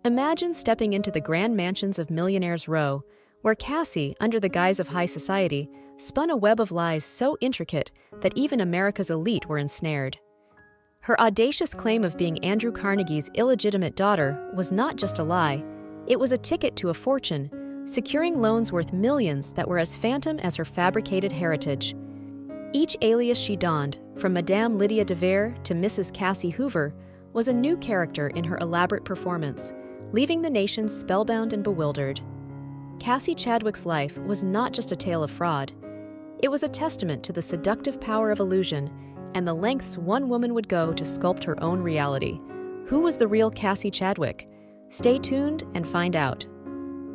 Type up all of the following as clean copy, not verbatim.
Imagine stepping into the grand mansions of Millionaires' Row, where Cassie, under the guise of high society, spun a web of lies so intricate that even America's elite were ensnared. Her audacious claim of being Andrew Carnegie's illegitimate daughter was not just a lie, it was a ticket to a fortune, securing loans worth millions that were as phantom as her fabricated heritage. Each alias she donned, from Madame Lydia de Vere to Mrs. Cassie Hoover, was a new character in her elaborate performance, leaving the nation spellbound and bewildered. Cassie Chadwick's life was not just a tale of fraud. It was a testament to the seductive power of illusion and the lengths one woman would go to sculpt her own reality. Who was the real Cassie Chadwick? Stay tuned and find out.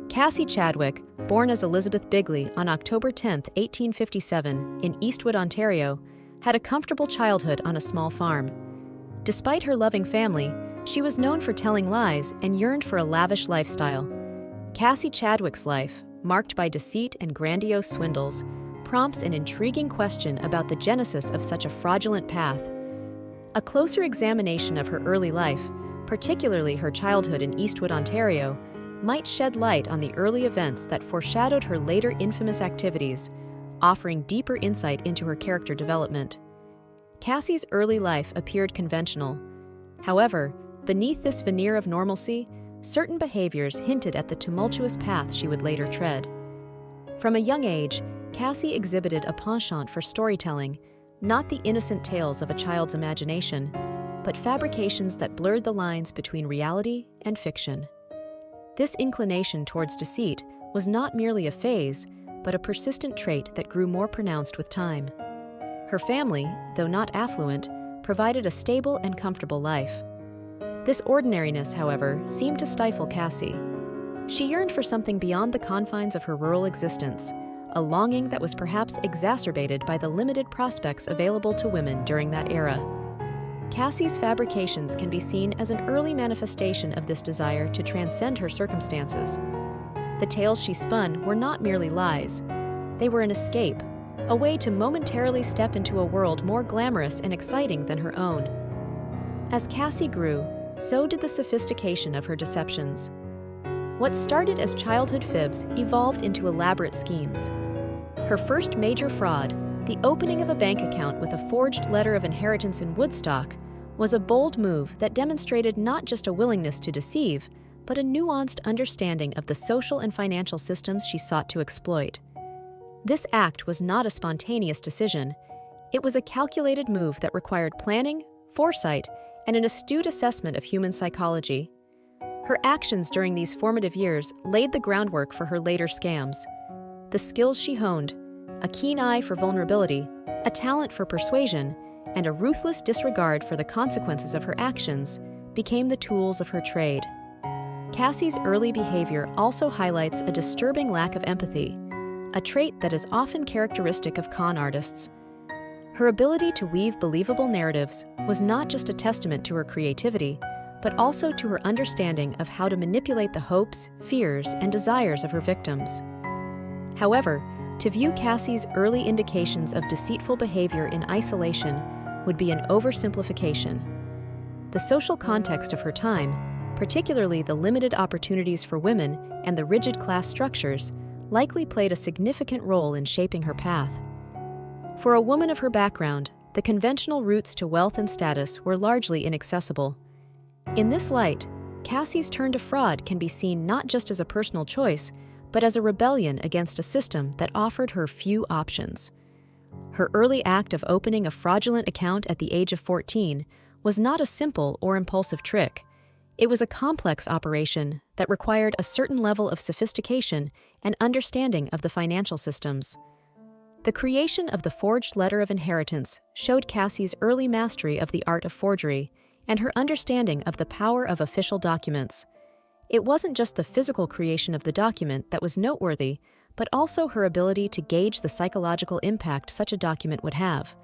Cassie Chadwick, born as Elizabeth Bigley on October 10, 1857, in Eastwood, Ontario, had a comfortable childhood on a small farm. Despite her loving family, she was known for telling lies and yearned for a lavish lifestyle. Cassie Chadwick's life, marked by deceit and grandiose swindles, prompts an intriguing question about the genesis of such a fraudulent path. A closer examination of her early life, particularly her childhood in Eastwood, Ontario, might shed light on the early events that foreshadowed her later infamous activities, offering deeper insight into her character development. Cassie's early life appeared conventional. However, beneath this veneer of normalcy, certain behaviors hinted at the tumultuous path she would later tread. From a young age, Cassie exhibited a penchant for storytelling, not the innocent tales of a child's imagination, but fabrications that blurred the lines between reality and fiction. This inclination towards deceit was not merely a phase, but a persistent trait that grew more pronounced with time. Her family, though not affluent, provided a stable and comfortable life. This ordinariness, however, seemed to stifle Cassie. She yearned for something beyond the confines of her rural existence, a longing that was perhaps exacerbated by the limited prospects available to women during that era. Cassie's fabrications can be seen as an early manifestation of this desire to transcend her circumstances. The tales she spun were not merely lies. They were an escape, a way to momentarily step into a world more glamorous and exciting than her own. As Cassie grew, so did the sophistication of her deceptions. What started as childhood fibs evolved into elaborate schemes. Her first major fraud, the opening of a bank account with a forged letter of inheritance in Woodstock, was a bold move that demonstrated not just a willingness to deceive, but a nuanced understanding of the social and financial systems she sought to exploit. This act was not a spontaneous decision. It was a calculated move that required planning, foresight, and an astute assessment of human psychology. Her actions during these formative years laid the groundwork for her later scams. The skills she honed, a keen eye for vulnerability, a talent for persuasion, and a ruthless disregard for the consequences of her actions, became the tools of her trade. Cassie's early behavior also highlights a disturbing lack of empathy, a trait that is often characteristic of con artists. Her ability to weave believable narratives was not just a testament to her creativity, but also to her understanding of how to manipulate the hopes, fears, and desires of her victims. However, to view Cassie's early indications of deceitful behavior in isolation would be an oversimplification. The social context of her time, particularly the limited opportunities for women and the rigid class structures, likely played a significant role in shaping her path. For a woman of her background, the conventional routes to wealth and status were largely inaccessible. In this light, Cassie's turn to fraud can be seen not just as a personal choice, but as a rebellion against a system that offered her few options. Her early act of opening a fraudulent account at the age of 14 was not a simple or impulsive trick. It was a complex operation that required a certain level of sophistication and understanding of the financial systems. The creation of the forged letter of inheritance showed Cassie's early mastery of the art of forgery and her understanding of the power of official documents. It wasn't just the physical creation of the document that was noteworthy, but also her ability to gauge the psychological impact such a document would have.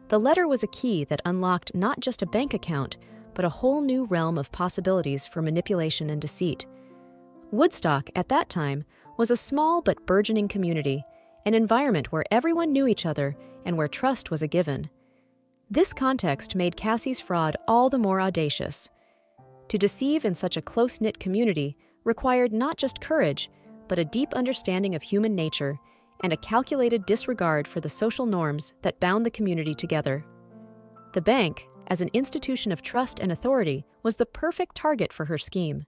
The letter was a key that unlocked not just a bank account, but a whole new realm of possibilities for manipulation and deceit. Woodstock, at that time, was a small but burgeoning community, an environment where everyone knew each other and where trust was a given. This context made Cassie's fraud all the more audacious. To deceive in such a close-knit community required not just courage, but a deep understanding of human nature and a calculated disregard for the social norms that bound the community together. The bank, as an institution of trust and authority, was the perfect target for her scheme.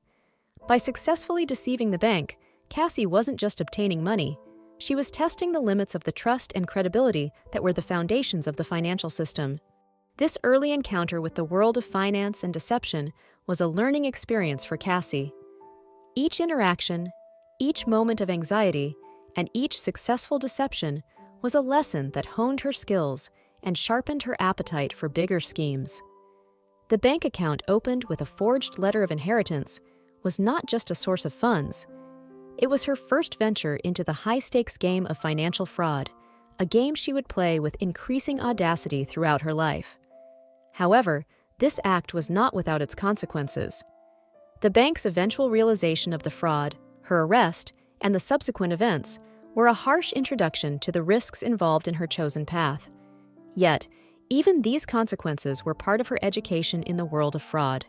By successfully deceiving the bank, Cassie wasn't just obtaining money, she was testing the limits of the trust and credibility that were the foundations of the financial system. This early encounter with the world of finance and deception was a learning experience for Cassie. Each interaction, each moment of anxiety, and each successful deception was a lesson that honed her skills and sharpened her appetite for bigger schemes. The bank account opened with a forged letter of inheritance was not just a source of funds. It was her first venture into the high-stakes game of financial fraud, a game she would play with increasing audacity throughout her life. However, this act was not without its consequences. The bank's eventual realization of the fraud, her arrest, and the subsequent events were a harsh introduction to the risks involved in her chosen path. Yet, even these consequences were part of her education in the world of fraud.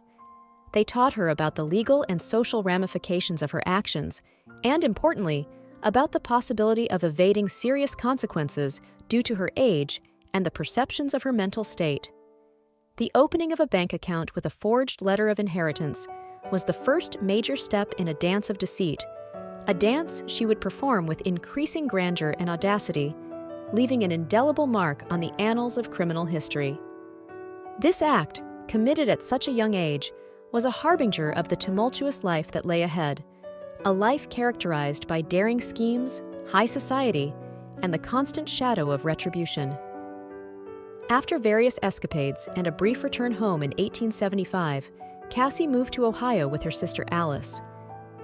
They taught her about the legal and social ramifications of her actions, and importantly, about the possibility of evading serious consequences due to her age and the perceptions of her mental state. The opening of a bank account with a forged letter of inheritance was the first major step in a dance of deceit, a dance she would perform with increasing grandeur and audacity, leaving an indelible mark on the annals of criminal history. This act, committed at such a young age, was a harbinger of the tumultuous life that lay ahead, a life characterized by daring schemes, high society, and the constant shadow of retribution. After various escapades and a brief return home in 1875, Cassie moved to Ohio with her sister Alice.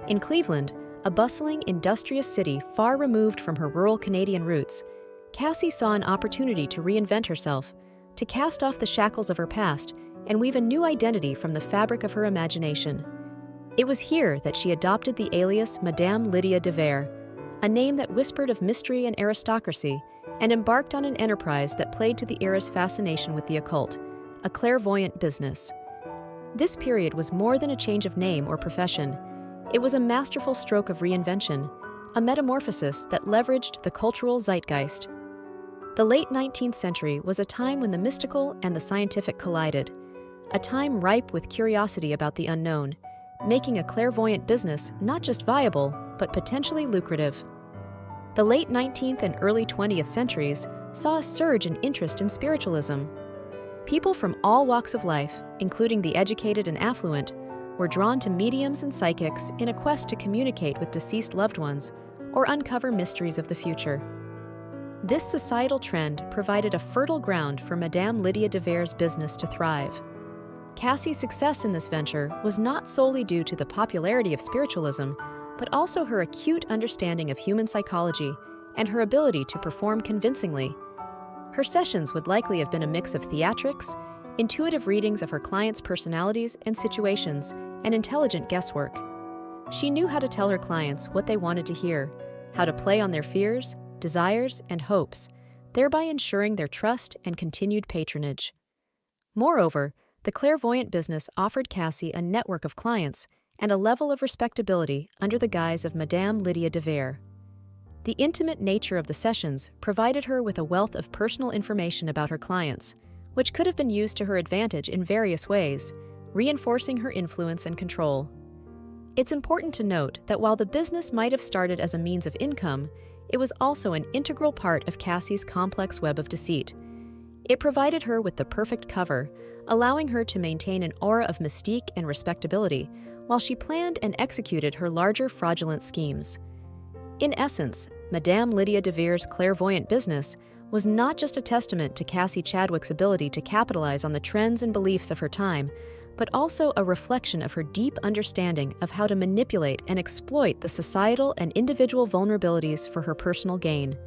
In Cleveland, a bustling, industrious city far removed from her rural Canadian roots, Cassie saw an opportunity to reinvent herself, to cast off the shackles of her past and weave a new identity from the fabric of her imagination. It was here that she adopted the alias Madame Lydia de Vere, a name that whispered of mystery and aristocracy, and embarked on an enterprise that played to the era's fascination with the occult, a clairvoyant business. This period was more than a change of name or profession. It was a masterful stroke of reinvention, a metamorphosis that leveraged the cultural zeitgeist. The late 19th century was a time when the mystical and the scientific collided, a time ripe with curiosity about the unknown, making a clairvoyant business not just viable, but potentially lucrative. The late 19th and early 20th centuries saw a surge in interest in spiritualism. People from all walks of life, including the educated and affluent, were drawn to mediums and psychics in a quest to communicate with deceased loved ones or uncover mysteries of the future. This societal trend provided a fertile ground for Madame Lydia de Vere's business to thrive. Cassie's success in this venture was not solely due to the popularity of spiritualism, but also her acute understanding of human psychology and her ability to perform convincingly. Her sessions would likely have been a mix of theatrics, intuitive readings of her clients' personalities and situations, and intelligent guesswork. She knew how to tell her clients what they wanted to hear, how to play on their fears, desires, and hopes, thereby ensuring their trust and continued patronage. Moreover, the clairvoyant business offered Cassie a network of clients and a level of respectability under the guise of Madame Lydia de Vere. The intimate nature of the sessions provided her with a wealth of personal information about her clients, which could have been used to her advantage in various ways, reinforcing her influence and control. It's important to note that while the business might have started as a means of income, it was also an integral part of Cassie's complex web of deceit. It provided her with the perfect cover, allowing her to maintain an aura of mystique and respectability while she planned and executed her larger fraudulent schemes. In essence, Madame Lydia de Vere's clairvoyant business was not just a testament to Cassie Chadwick's ability to capitalize on the trends and beliefs of her time, but also a reflection of her deep understanding of how to manipulate and exploit the societal and individual vulnerabilities for her personal gain.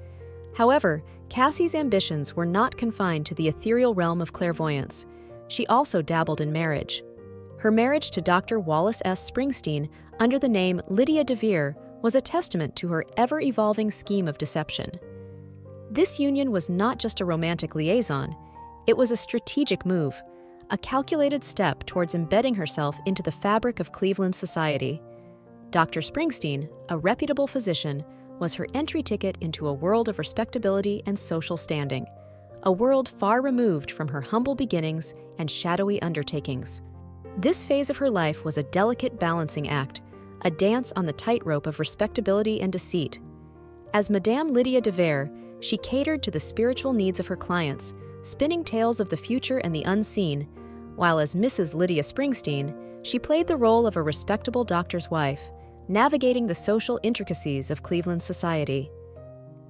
However, Cassie's ambitions were not confined to the ethereal realm of clairvoyance. She also dabbled in marriage. Her marriage to Dr. Wallace S. Springsteen under the name Lydia de Vere was a testament to her ever-evolving scheme of deception. This union was not just a romantic liaison, it was a strategic move, a calculated step towards embedding herself into the fabric of Cleveland society. Dr. Springsteen, a reputable physician, was her entry ticket into a world of respectability and social standing, a world far removed from her humble beginnings and shadowy undertakings. This phase of her life was a delicate balancing act, a dance on the tightrope of respectability and deceit. As Madame Lydia de Vere, she catered to the spiritual needs of her clients, spinning tales of the future and the unseen, while as Mrs. Lydia Springsteen, she played the role of a respectable doctor's wife, navigating the social intricacies of Cleveland society.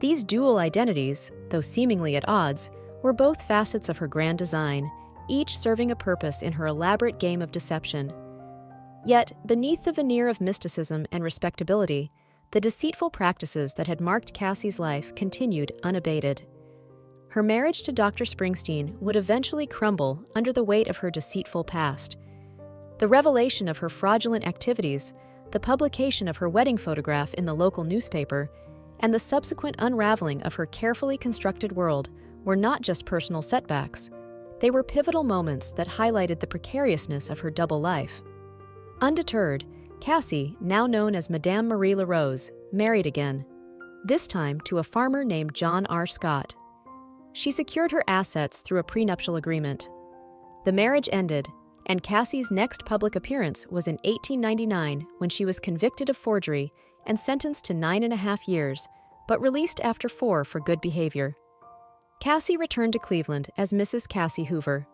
These dual identities, though seemingly at odds, were both facets of her grand design, each serving a purpose in her elaborate game of deception. Yet, beneath the veneer of mysticism and respectability, the deceitful practices that had marked Cassie's life continued unabated. Her marriage to Dr. Springsteen would eventually crumble under the weight of her deceitful past. The revelation of her fraudulent activities, the publication of her wedding photograph in the local newspaper, and the subsequent unraveling of her carefully constructed world were not just personal setbacks. They were pivotal moments that highlighted the precariousness of her double life. Undeterred, Cassie, now known as Madame Marie LaRose, married again, this time to a farmer named John R. Scott. She secured her assets through a prenuptial agreement. The marriage ended, and Cassie's next public appearance was in 1899 when she was convicted of forgery and sentenced to 9.5 years, but released after 4 for good behavior. Cassie returned to Cleveland as Mrs. Cassie Hoover.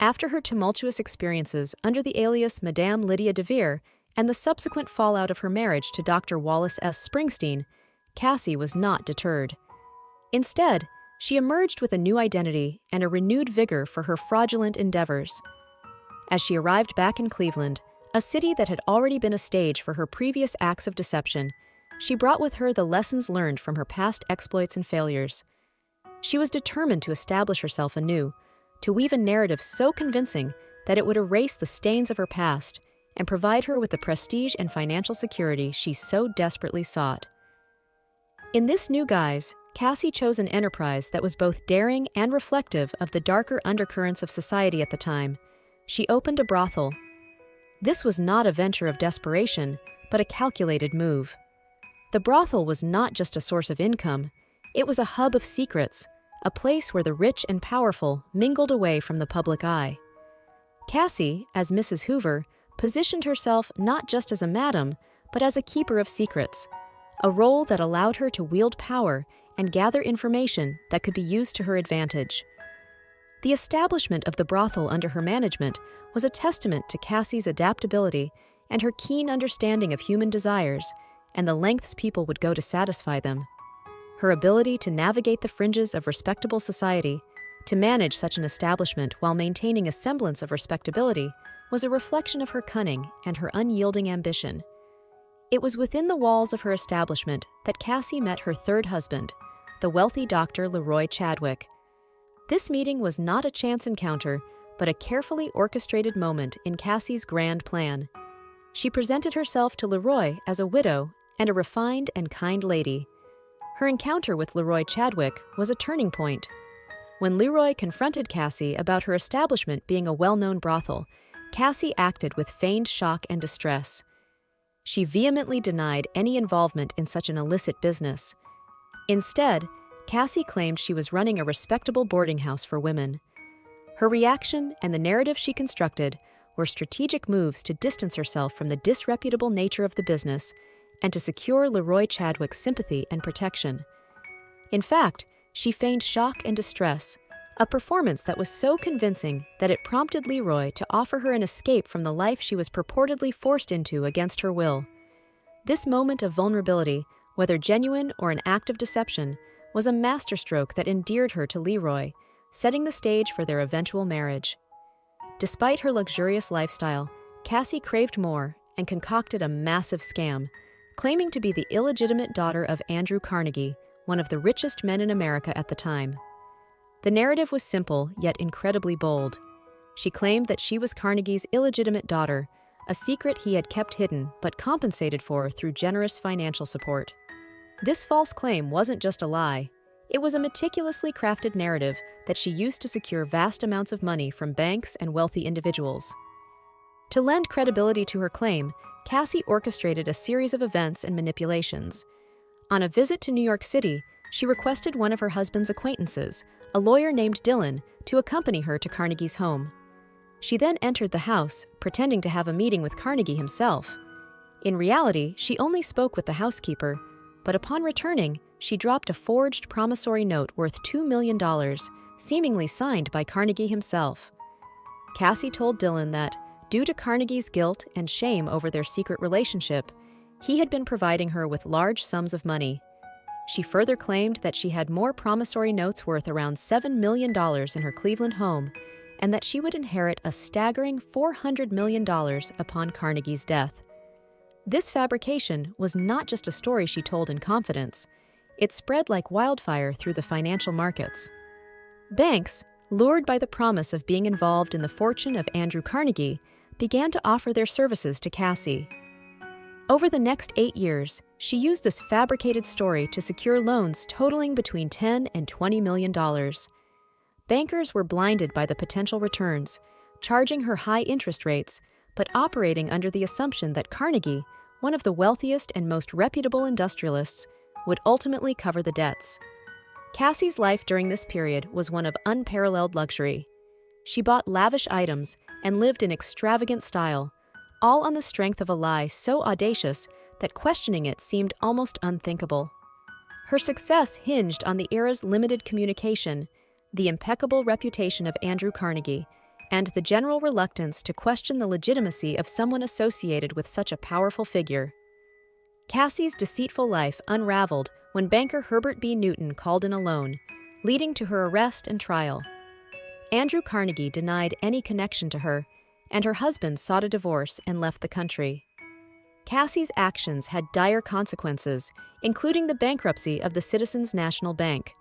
After her tumultuous experiences under the alias Madame Lydia de Vere and the subsequent fallout of her marriage to Dr. Wallace S. Springsteen, Cassie was not deterred. Instead, she emerged with a new identity and a renewed vigor for her fraudulent endeavors. As she arrived back in Cleveland, a city that had already been a stage for her previous acts of deception, she brought with her the lessons learned from her past exploits and failures. She was determined to establish herself anew, to weave a narrative so convincing that it would erase the stains of her past and provide her with the prestige and financial security she so desperately sought. In this new guise, Cassie chose an enterprise that was both daring and reflective of the darker undercurrents of society at the time. She opened a brothel. This was not a venture of desperation, but a calculated move. The brothel was not just a source of income, it was a hub of secrets, a place where the rich and powerful mingled away from the public eye. Cassie, as Mrs. Hoover, positioned herself not just as a madam, but as a keeper of secrets, a role that allowed her to wield power and gather information that could be used to her advantage. The establishment of the brothel under her management was a testament to Cassie's adaptability and her keen understanding of human desires and the lengths people would go to satisfy them. Her ability to navigate the fringes of respectable society, to manage such an establishment while maintaining a semblance of respectability, was a reflection of her cunning and her unyielding ambition. It was within the walls of her establishment that Cassie met her third husband, the wealthy Dr. Leroy Chadwick. This meeting was not a chance encounter, but a carefully orchestrated moment in Cassie's grand plan. She presented herself to Leroy as a widow and a refined and kind lady. Her encounter with Leroy Chadwick was a turning point. When Leroy confronted Cassie about her establishment being a well-known brothel, Cassie acted with feigned shock and distress. She vehemently denied any involvement in such an illicit business. Instead, Cassie claimed she was running a respectable boarding house for women. Her reaction and the narrative she constructed were strategic moves to distance herself from the disreputable nature of the business and to secure Leroy Chadwick's sympathy and protection. In fact, she feigned shock and distress, a performance that was so convincing that it prompted Leroy to offer her an escape from the life she was purportedly forced into against her will. This moment of vulnerability, whether genuine or an act of deception, was a masterstroke that endeared her to Leroy, setting the stage for their eventual marriage. Despite her luxurious lifestyle, Cassie craved more and concocted a massive scam, claiming to be the illegitimate daughter of Andrew Carnegie, one of the richest men in America at the time. The narrative was simple, yet incredibly bold. She claimed that she was Carnegie's illegitimate daughter, a secret he had kept hidden but compensated for through generous financial support. This false claim wasn't just a lie. It was a meticulously crafted narrative that she used to secure vast amounts of money from banks and wealthy individuals. To lend credibility to her claim, Cassie orchestrated a series of events and manipulations. On a visit to New York City, she requested one of her husband's acquaintances, a lawyer named Dylan, to accompany her to Carnegie's home. She then entered the house, pretending to have a meeting with Carnegie himself. In reality, she only spoke with the housekeeper, but upon returning, she dropped a forged promissory note worth $2 million, seemingly signed by Carnegie himself. Cassie told Dylan that, due to Carnegie's guilt and shame over their secret relationship, he had been providing her with large sums of money. She further claimed that she had more promissory notes worth around $7 million in her Cleveland home, and that she would inherit a staggering $400 million upon Carnegie's death. This fabrication was not just a story she told in confidence. It spread like wildfire through the financial markets. Banks, lured by the promise of being involved in the fortune of Andrew Carnegie, began to offer their services to Cassie. Over the next 8 years, she used this fabricated story to secure loans totaling between $10 and $20 million. Bankers were blinded by the potential returns, charging her high interest rates, but operating under the assumption that Carnegie, one of the wealthiest and most reputable industrialists, would ultimately cover the debts. Cassie's life during this period was one of unparalleled luxury. She bought lavish items and lived in extravagant style, all on the strength of a lie so audacious that questioning it seemed almost unthinkable. Her success hinged on the era's limited communication, the impeccable reputation of Andrew Carnegie, and the general reluctance to question the legitimacy of someone associated with such a powerful figure. Cassie's deceitful life unraveled when banker Herbert B. Newton called in a loan, leading to her arrest and trial. Andrew Carnegie denied any connection to her, and her husband sought a divorce and left the country. Cassie's actions had dire consequences, including the bankruptcy of the Citizens National Bank.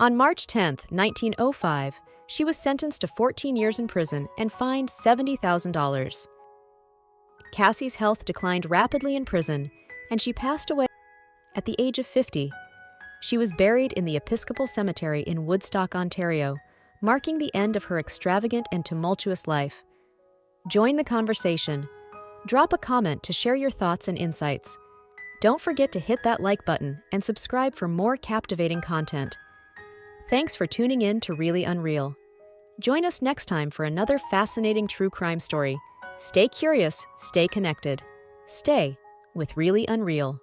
On March 10, 1905, she was sentenced to 14 years in prison and fined $70,000. Cassie's health declined rapidly in prison, and she passed away at the age of 50. She was buried in the Episcopal Cemetery in Woodstock, Ontario, marking the end of her extravagant and tumultuous life. Join the conversation. Drop a comment to share your thoughts and insights. Don't forget to hit that like button and subscribe for more captivating content. Thanks for tuning in to Really Unreal. Join us next time for another fascinating true crime story. Stay curious, stay connected. Stay with Really Unreal.